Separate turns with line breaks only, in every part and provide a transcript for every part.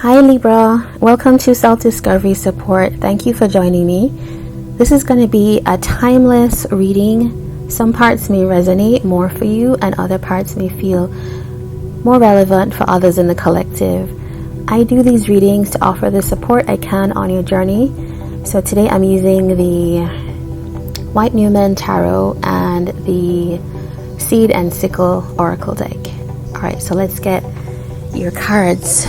Hi Libra, welcome to Self-Discovery Support. Thank you for joining me. This is going to be a timeless reading. Some parts may resonate more for you and other parts may feel more relevant for others in the collective. I do these readings to offer the support I can on your journey. So today I'm using the White Numen Tarot and the Seed and Sickle Oracle deck. Alright, so let's get your cards.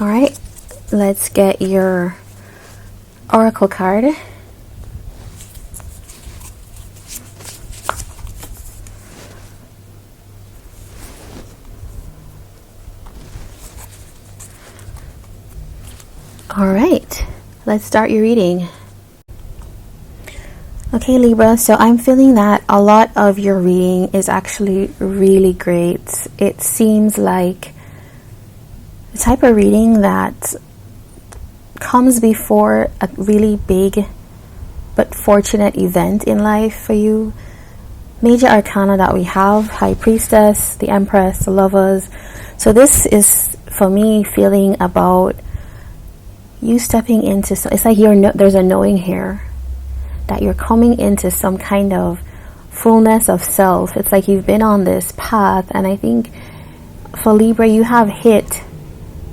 Alright, let's get your oracle card. Alright, let's start your reading. Okay Libra, so I'm feeling that a lot of your reading is actually really great. It seems like the type of reading that comes before a really big but fortunate event in life for you. Major arcana that we have: High Priestess, the Empress, the Lovers. So this is for me feeling about you stepping into it's like there's a knowing here that you're coming into some kind of fullness of self. It's like you've been on this path, and I think for Libra you have hit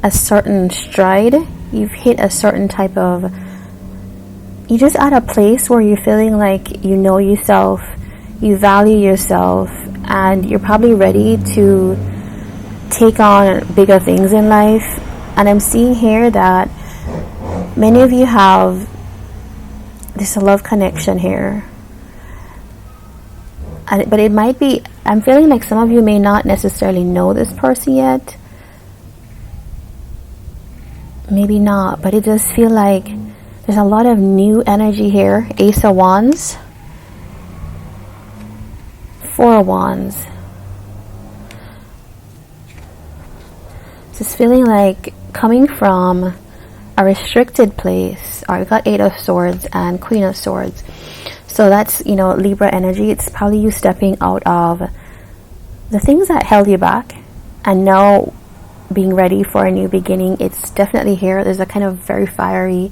a certain stride. You've hit a certain type of, you're just at a place where you're feeling like you know yourself, you value yourself, and you're probably ready to take on bigger things in life. And I'm seeing here that many of you have this love connection here, but it might be, I'm feeling like some of you may not necessarily know this person yet. Maybe not, but it does feel like there's a lot of new energy here. Ace of Wands, Four of Wands. Just feeling like coming from a restricted place. Alright, we've got Eight of Swords and Queen of Swords. So that's, Libra energy. It's probably you stepping out of the things that held you back and now being ready for a new beginning. It's definitely here. There's a kind of very fiery,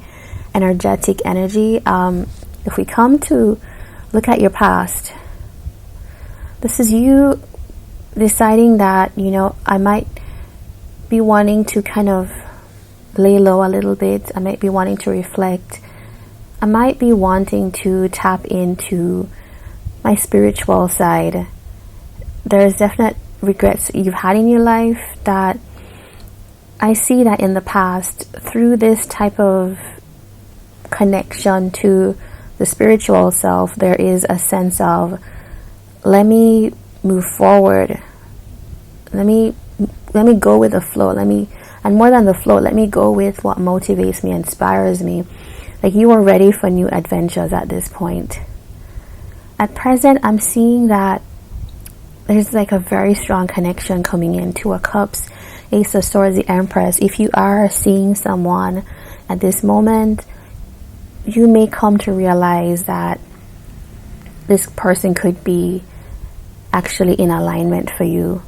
energetic energy. If we come to look at your past, this is you deciding that, I might be wanting to kind of lay low a little bit. I might be wanting to reflect. I might be wanting to tap into my spiritual side. There's definite regrets you've had in your life that I see that in the past, through this type of connection to the spiritual self, there is a sense of, let me move forward. Let me go with the flow. And more than the flow, let me go with what motivates me, inspires me. Like you are ready for new adventures at this point. At present, I'm seeing that there's like a very strong connection coming in. Two of Cups, Ace of Swords, the Empress. If you are seeing someone at this moment, you may come to realize that this person could be actually in alignment for you.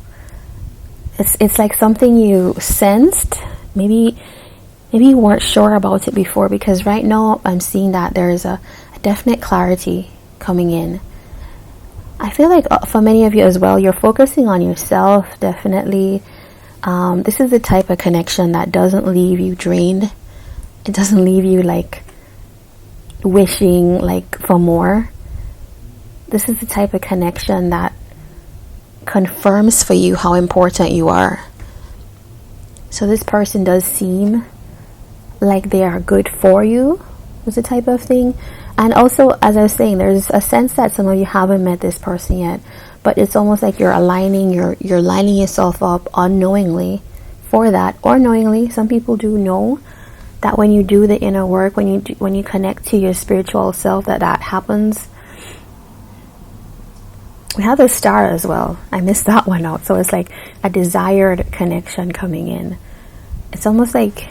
It's like something you sensed. Maybe you weren't sure about it before, because right now I'm seeing that there is a definite clarity coming in. I feel like for many of you as well, you're focusing on yourself, definitely. This is the type of connection that doesn't leave you drained. It doesn't leave you like wishing like for more. This is the type of connection that confirms for you how important you are. So this person does seem like they are good for you, is the type of thing. And also, as I was saying, there's a sense that some of you haven't met this person yet, but it's almost like you're aligning, you're lining yourself up unknowingly for that, or knowingly. Some people do know that when you do the inner work, when you connect to your spiritual self, that happens. We have a star as well. I missed that one out. So it's like a desired connection coming in. It's almost like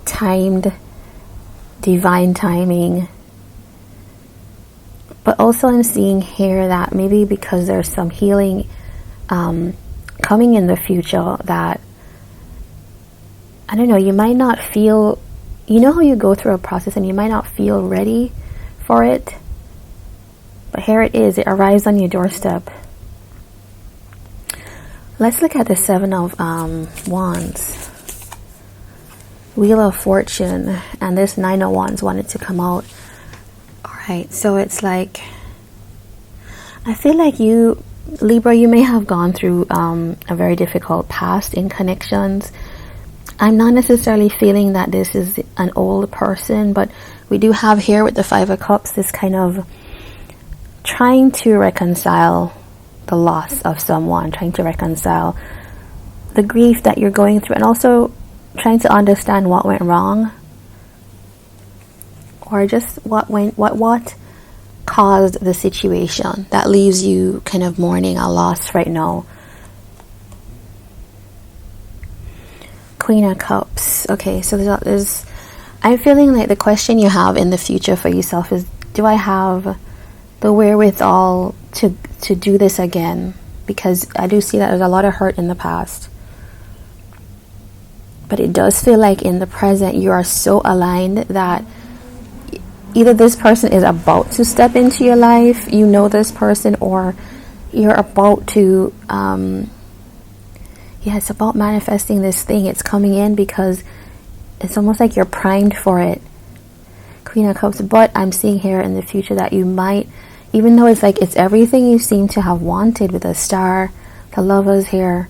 timed, divine timing. But also I'm seeing here that maybe because there's some healing coming in the future, that, I don't know, you might not feel, you know how you go through a process and you might not feel ready for it? But here it is, it arrives on your doorstep. Let's look at the Seven of Wands. Wheel of Fortune, and this Nine of Wands wanted to come out. Alright, so it's like, I feel like you, Libra, you may have gone through a very difficult past in connections. I'm not necessarily feeling that this is an old person, but we do have here with the Five of Cups this kind of trying to reconcile the loss of someone, trying to reconcile the grief that you're going through, and also trying to understand what went wrong, or just what caused the situation that leaves you kind of mourning a loss right now. Queen of Cups. Okay, so there's I'm feeling like the question you have in the future for yourself is, do I have the wherewithal to do this again? Because I do see that there's a lot of hurt in the past, but it does feel like in the present you are so aligned that either this person is about to step into your life, you know this person, or you're about to it's about manifesting this thing. It's coming in because it's almost like you're primed for it. Queen of Cups. But I'm seeing here in the future that you might, even though it's like it's everything you seem to have wanted with the Star, the Lovers here,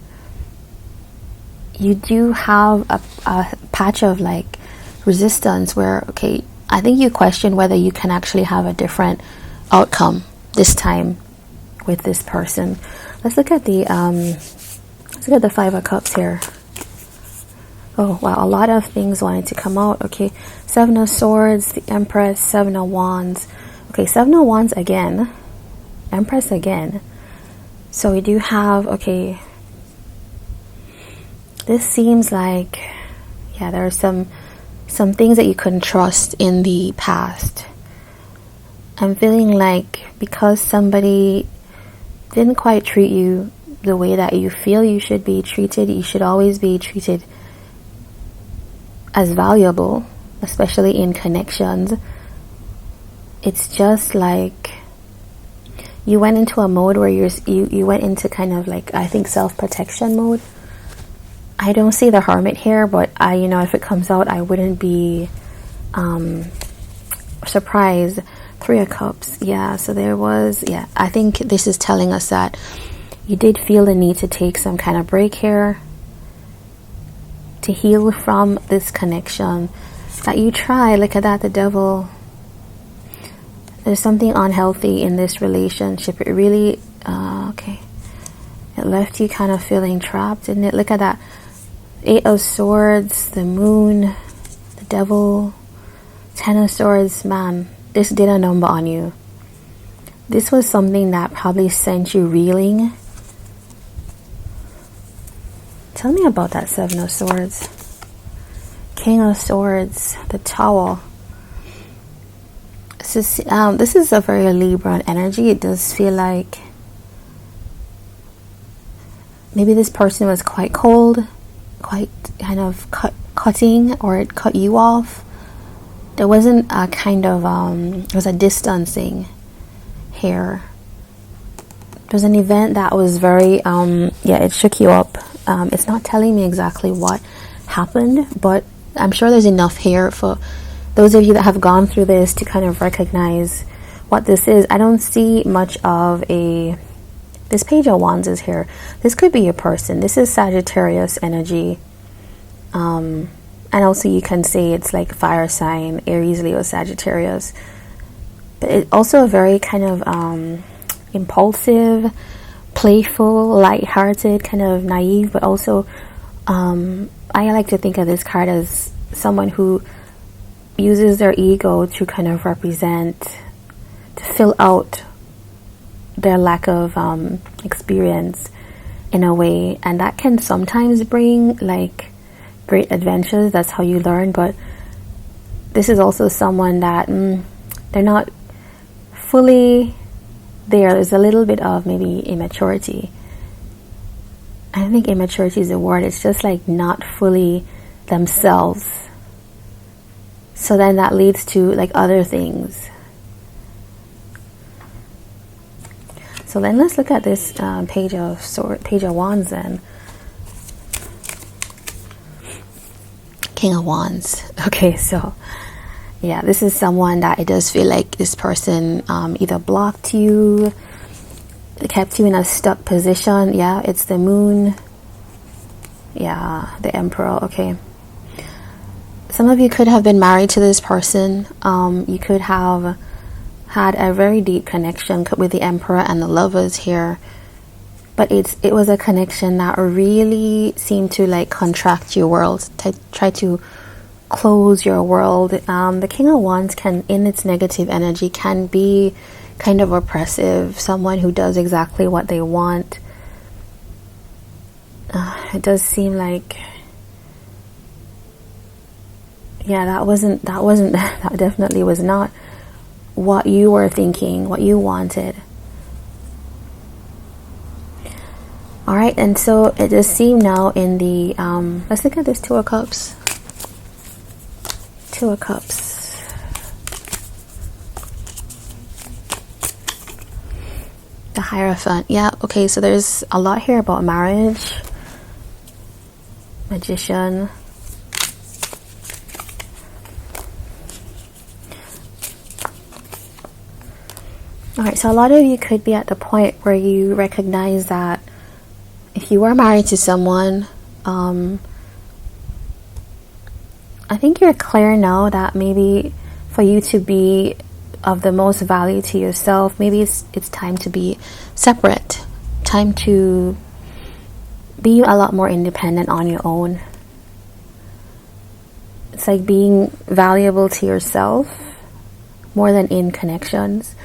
you do have a patch of like resistance where, okay, I think you question whether you can actually have a different outcome this time with this person. Let's look at the Five of Cups here. Oh wow, a lot of things wanted to come out. Okay, Seven of Swords, the Empress, Seven of Wands. Okay, Seven of Wands again, Empress again. So we do have, okay, this seems like, yeah, there are some things that you couldn't trust in the past. I'm feeling like because somebody didn't quite treat you the way that you feel you should be treated, you should always be treated as valuable, especially in connections. It's just like you went into a mode where you went into kind of like, I think, self-protection mode. I don't see the Hermit here, but if it comes out, I wouldn't be surprised. Three of Cups. Yeah, so there was, I think this is telling us that you did feel the need to take some kind of break here to heal from this connection that you try. Look at that, the Devil. There's something unhealthy in this relationship. It really, okay. It left you kind of feeling trapped, didn't it? Look at that. Eight of Swords, the Moon, the Devil, Ten of Swords. Man, this did a number on you. This was something that probably sent you reeling. Tell me about that Seven of Swords. King of Swords, the Tower. This is a very Libra energy. It does feel like maybe this person was quite cold, quite kind of cutting, or it cut you off. There wasn't a kind of there was a distancing here. There's an event that was very it shook you up. It's not telling me exactly what happened, but I'm sure there's enough here for those of you that have gone through this to kind of recognize what this is. I don't see much of this Page of Wands is here. This could be a person. This is Sagittarius energy. And also you can say it's like fire sign, Aries, Leo, Sagittarius. But it's also a very kind of impulsive, playful, light-hearted, kind of naive, but also I like to think of this card as someone who uses their ego to kind of represent, to fill out their lack of experience in a way, and that can sometimes bring like great adventures. That's how you learn. But this is also someone that they're not fully there. There's a little bit of maybe immaturity. I don't think immaturity is a word. It's just like not fully themselves. So then that leads to like other things. So then let's look at this Page of Wands then. King of Wands. Okay, so yeah, this is someone that it does feel like this person either blocked you, kept you in a stuck position. Yeah, it's the Moon. Yeah, the Emperor. Okay. Some of you could have been married to this person. You could have had a very deep connection with the Emperor and the Lovers here, but it was a connection that really seemed to like contract your world, to try to close your world. The King of Wands can, in its negative energy, can be kind of oppressive, someone who does exactly what they want. It does seem like, yeah, that definitely was not what you were thinking, what you wanted. All right, and so it does seem now in the let's look at this Two of Cups. Two of Cups. The Hierophant. Yeah, okay, so there's a lot here about marriage. Magician. Alright, so a lot of you could be at the point where you recognize that if you are married to someone, I think you're clear now that maybe for you to be of the most value to yourself, maybe it's time to be separate, time to be a lot more independent on your own. It's like being valuable to yourself more than in connections.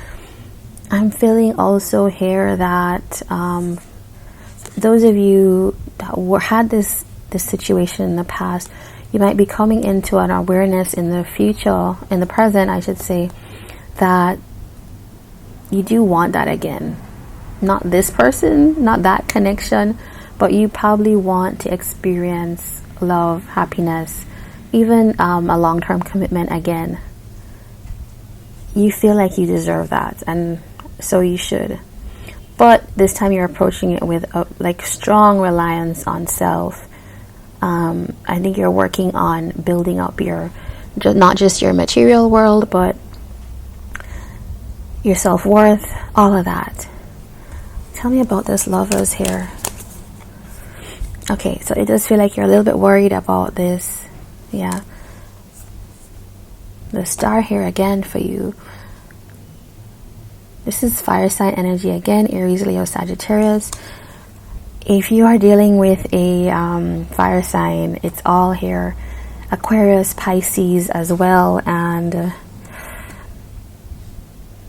I'm feeling also here that those of you that had this situation in the past, you might be coming into an awareness in the future, in the present, I should say, that you do want that again. Not this person, not that connection, but you probably want to experience love, happiness, even a long-term commitment again. You feel like you deserve that, and so you should. But this time you're approaching it with a like strong reliance on self. I think you're working on building up your, not just your material world, but your self-worth, all of that. Tell me about this Lovers here. Okay, so it does feel like you're a little bit worried about this. Yeah. The Star here again for you. This is fire sign energy again, Aries, Leo, Sagittarius. If you are dealing with a fire sign, it's all here. Aquarius, Pisces as well, and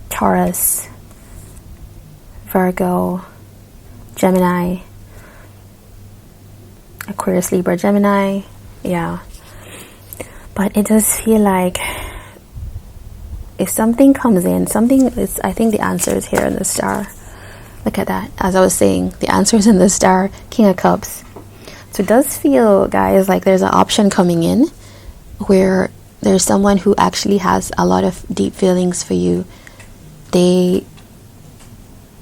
Taurus, Virgo, Gemini, Aquarius, Libra, Gemini. Yeah. But it does feel like if something comes in, I think the answer is here in the Star. Look at that. As I was saying, the answer is in the Star, King of Cups. So it does feel, guys, like there's an option coming in where there's someone who actually has a lot of deep feelings for you. They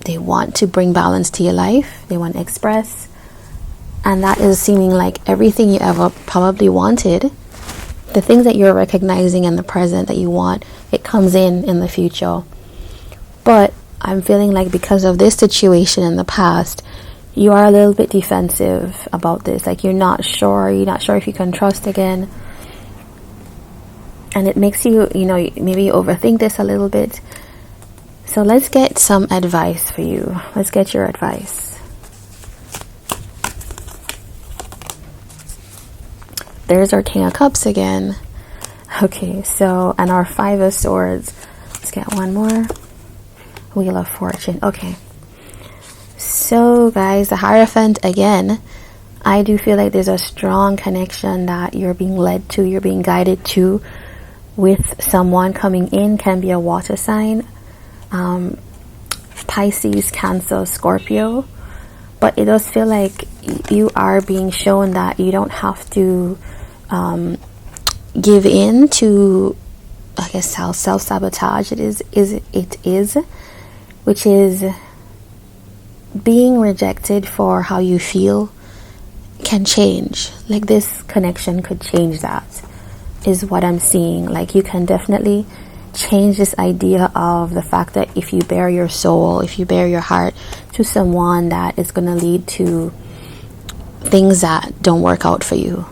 want to bring balance to your life. They want to express. And that is seeming like everything you ever probably wanted the things that you're recognizing in the present that you want, it comes in the future. But I'm feeling like because of this situation in the past, you are a little bit defensive about this. Like you're not sure if you can trust again. And it makes you, maybe you overthink this a little bit. So let's get some advice for you. Let's get your advice. There's our King of Cups again. Okay, so, and our Five of Swords. Let's get one more. Wheel of Fortune. Okay. So, guys, the Hierophant again. I do feel like there's a strong connection that you're being led to, you're being guided to with someone coming in. Can be a water sign. Pisces, Cancer, Scorpio. But it does feel like you are being shown that you don't have to give in to, I guess, self-sabotage. It is, which is being rejected for how you feel can change. Like this connection could change that, is what I'm seeing. Like you can definitely change this idea of the fact that if you bare your soul, if you bare your heart to someone, that is going to lead to things that don't work out for you.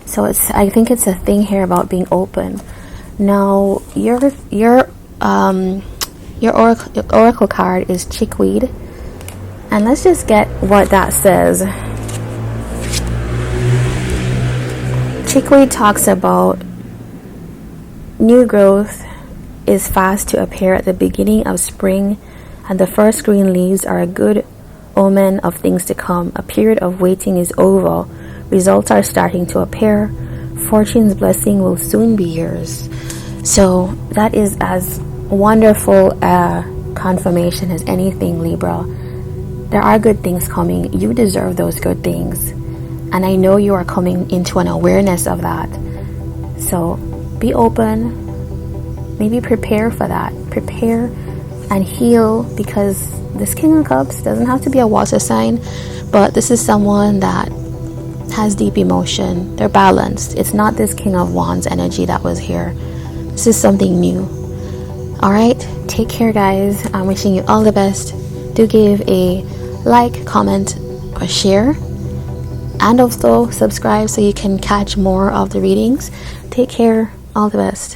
So I think it's a thing here about being open. Now your oracle card is Chickweed, and let's just get what that says. Chickweed talks about new growth is fast to appear at the beginning of spring, and the first green leaves are a good omen of things to come. A period of waiting is over. Results are starting to appear. Fortune's blessing will soon be yours. So that is as wonderful a confirmation as anything, Libra. There are good things coming. You deserve those good things. And I know you are coming into an awareness of that. So be open. Maybe prepare for that. Prepare and heal, because this King of Cups doesn't have to be a water sign, but this is someone that has deep emotion. They're balanced. It's not this King of Wands energy that was here. This is something new. Alright, take care, guys. I'm wishing you all the best. Do give a like, comment, or share. And also subscribe so you can catch more of the readings. Take care. All the best.